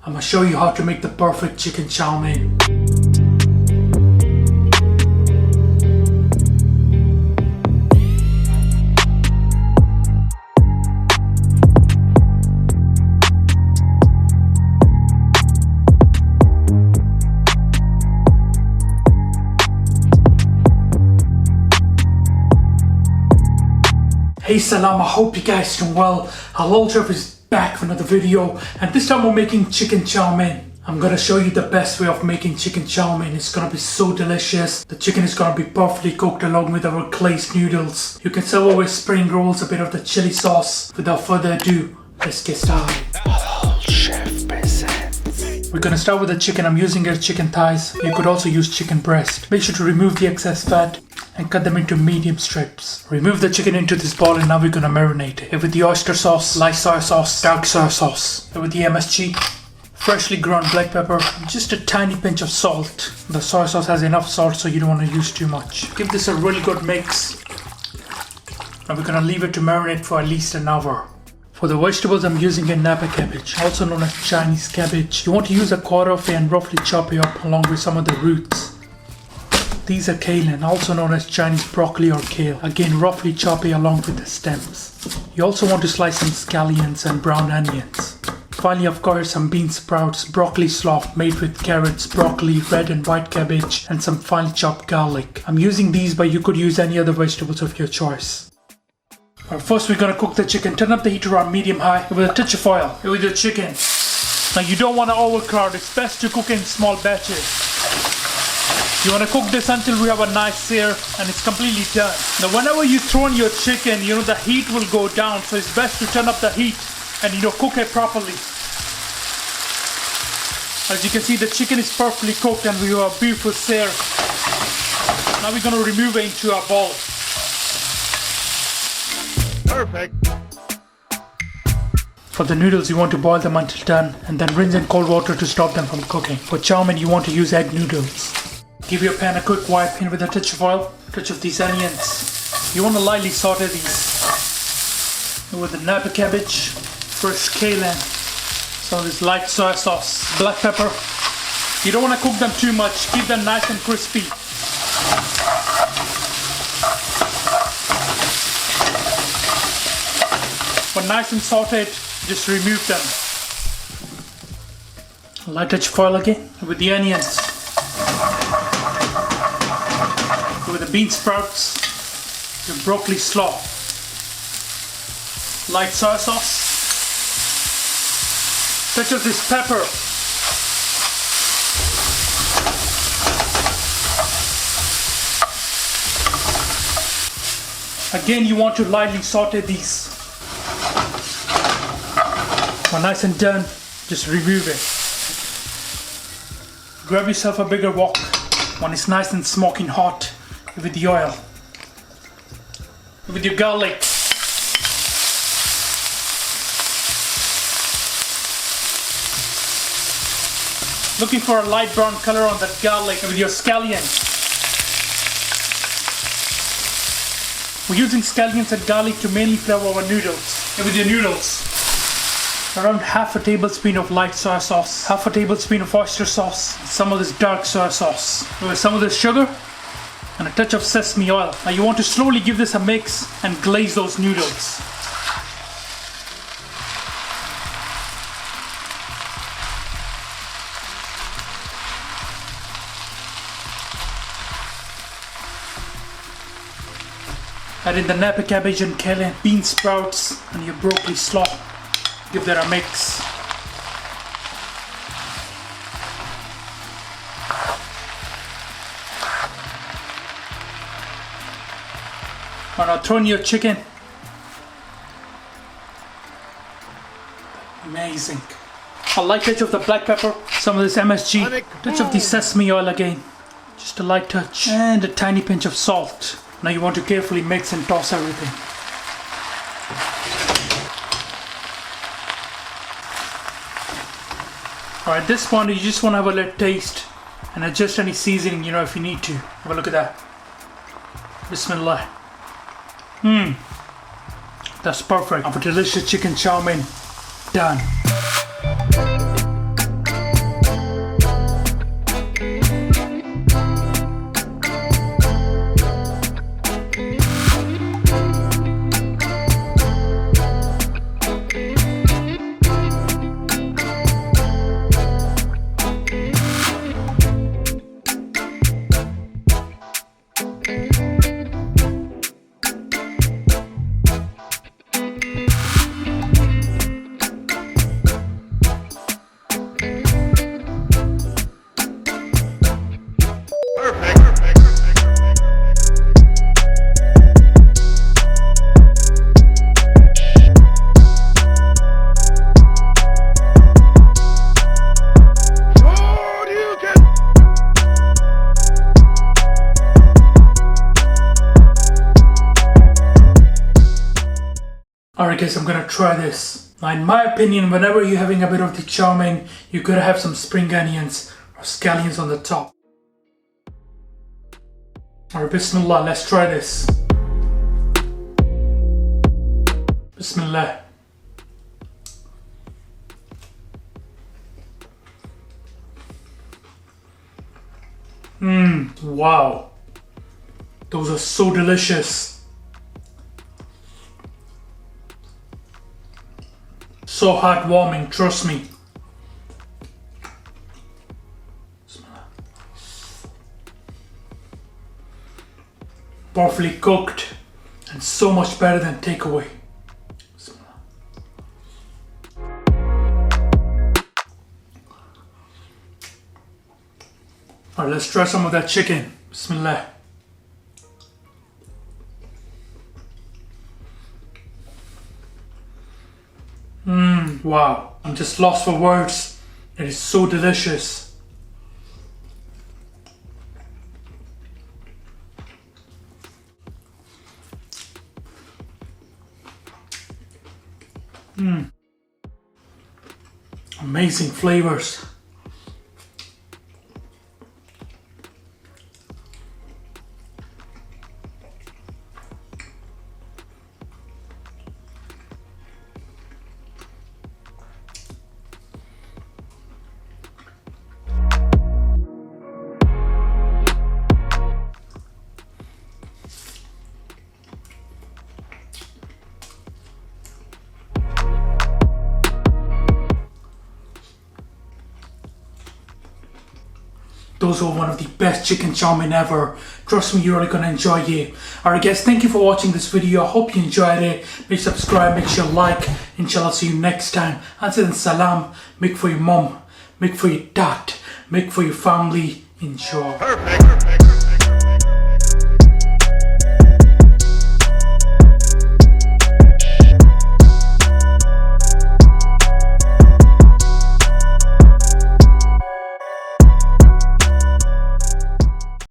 I'm gonna show you how to make the perfect chicken chow mein. Hey Salam, I hope you guys doing well. Halal Chef is back for another video, and this time we're making chicken chow mein. I'm gonna show you the best way of making chicken chow mein. It's gonna be so delicious. The chicken is gonna be perfectly cooked along with our glazed noodles. You can serve it with spring rolls, a bit of the chili sauce. Without further ado, let's get started. Halal Chef presents. We're gonna start with the chicken. I'm using here chicken thighs. You could also use chicken breast. Make sure to remove the excess fat and cut them into medium strips. Remove the chicken into this bowl, and now we're gonna marinate it with the oyster sauce, light soy sauce, dark soy sauce, with the MSG, freshly ground black pepper, just a tiny pinch of salt. The soy sauce has enough salt, so you don't want to use too much. Give this a really good mix. Now we're gonna leave it to marinate for at least an hour. For the vegetables, I'm using a Napa cabbage, also known as Chinese cabbage. You want to use a quarter of it and roughly chop it up along with some of the roots. These are kale, also known as Chinese broccoli or kale. Again, roughly chop it along with the stems. You also want to slice some scallions and brown onions. Finally, of course, some bean sprouts, broccoli slough made with carrots, broccoli, red and white cabbage, and some finely chopped garlic. I'm using these, but you could use any other vegetables of your choice. Alright, first we're gonna cook the chicken. Turn up the heat around medium-high with a touch of oil with the chicken. Now you don't want to overcrowd. It's best to cook in small batches. You want to cook this until we have a nice sear and it's completely done. Now whenever you throw in your chicken, the heat will go down, so it's best to turn up the heat and cook it properly. As you can see, the chicken is perfectly cooked and we have a beautiful sear. Now we're going to remove it into our bowl. Perfect. For the noodles, you want to boil them until done and then rinse in cold water to stop them from cooking. For chow mein, you want to use egg noodles. Give your pan a quick wipe in with a touch of oil, touch of these onions. You want to lightly saute these with the Napa cabbage, fresh kale, and some of this light soy sauce, black pepper. You don't want to cook them too much, keep them nice and crispy. When nice and sauteed, just remove them. A light touch of oil again with the onions. With the bean sprouts, the broccoli slaw, light soy sauce, touch of this pepper, again you want to lightly saute these. When nice and done, just remove it. Grab yourself a bigger wok when it's nice and smoking hot. With the oil, with your garlic, looking for a light brown color on that garlic. With your scallions, we're using scallions and garlic to mainly flavor our noodles. And with your noodles, around half a tablespoon of light soy sauce, half a tablespoon of oyster sauce, some of this dark soy sauce, with some of this sugar and a touch of sesame oil. Now you want to slowly give this a mix and glaze those noodles. Add in the Napa cabbage and kale, bean sprouts, and your broccoli slaw. Give that a mix. Now throw in your chicken. Amazing. A light touch of the black pepper, some of this MSG, touch of the sesame oil again, just a light touch, and a tiny pinch of salt. Now you want to carefully mix and toss everything. Alright, at this point you just want to have a little taste and adjust any seasoning, if you need to. Have a look at that. Bismillah. That's perfect. Our delicious chicken chow mein done. guys, I'm gonna try this. Now in my opinion, whenever you're having a bit of the chow mein, you gotta have some spring onions or scallions on the top. Alright, bismillah, let's try this. Bismillah. Wow. Those are so delicious. So heartwarming, trust me. Bismillah. Perfectly cooked and so much better than takeaway. Alright, let's try some of that chicken. Bismillah. Wow. I'm just lost for words. It is so delicious. Amazing flavors. Those were one of the best chicken chow mein ever. Trust me, you're really gonna enjoy it. Alright guys, thank you for watching this video. I hope you enjoyed it. Make sure subscribe, make sure like. Inshallah, see you next time. Until then, salam. Make for your mom, make for your dad, make for your family. Enjoy. Perfect.